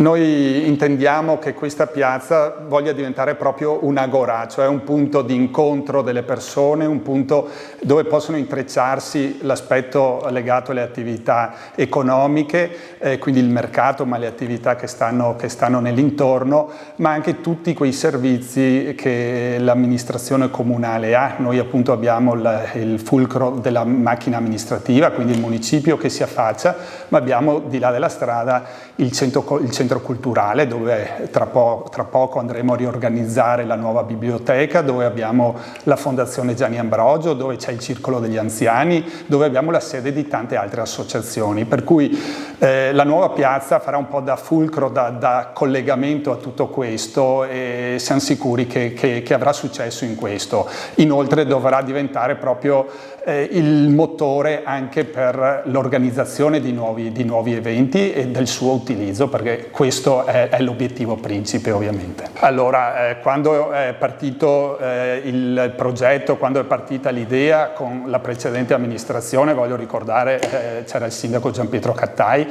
Noi intendiamo che questa piazza voglia diventare proprio un'agorà, cioè un punto di incontro delle persone, un punto dove possono intrecciarsi l'aspetto legato alle attività economiche, quindi il mercato, ma le attività che stanno nell'intorno, ma anche tutti quei servizi che l'amministrazione comunale ha. Noi appunto abbiamo il fulcro della macchina amministrativa, quindi il municipio che si affaccia, ma abbiamo di là della strada il centro culturale, dove tra poco andremo a riorganizzare la nuova biblioteca, dove abbiamo la Fondazione Gianni Ambrogio, dove c'è il Circolo degli Anziani, dove abbiamo la sede di tante altre associazioni. Per cui la nuova piazza farà un po' da fulcro, da collegamento a tutto questo, e siamo sicuri che avrà successo in questo. Inoltre dovrà diventare proprio il motore anche per l'organizzazione di nuovi eventi e del suo utilizzo, perché questo è l'obiettivo principe, ovviamente. Allora, quando è partito il progetto, quando è partita l'idea con la precedente amministrazione, voglio ricordare, c'era il sindaco Gianpietro Cattai,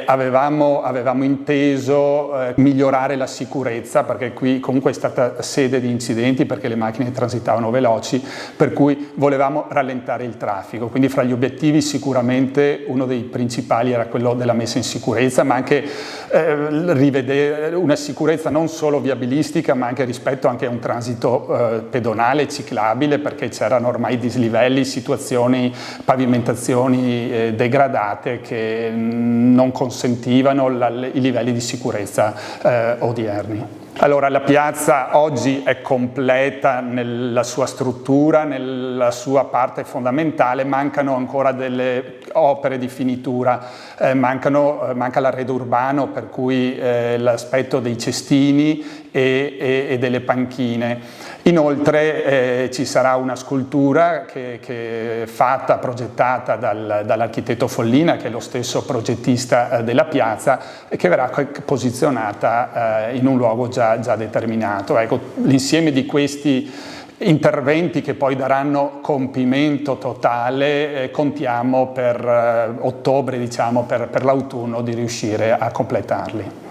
avevamo inteso migliorare la sicurezza, perché qui comunque è stata sede di incidenti, perché le macchine transitavano veloci, per cui volevamo rallentare il traffico. Quindi fra gli obiettivi sicuramente uno dei principali era quello della messa in sicurezza, ma anche rivedere una sicurezza non solo viabilistica, ma anche rispetto anche a un transito pedonale, ciclabile, perché c'erano ormai dislivelli, situazioni, pavimentazioni degradate che non consentivano i livelli di sicurezza odierni. Allora, la piazza oggi è completa nella sua struttura, nella sua parte fondamentale, mancano ancora delle opere di finitura, manca l'arredo urbano, per cui l'aspetto dei cestini e delle panchine. Inoltre ci sarà una scultura che è progettata dall'architetto Follina, che è lo stesso progettista della piazza, e che verrà posizionata in un luogo già determinato. Ecco, l'insieme di questi interventi che poi daranno compimento totale, contiamo per ottobre, diciamo, per l'autunno, di riuscire a completarli.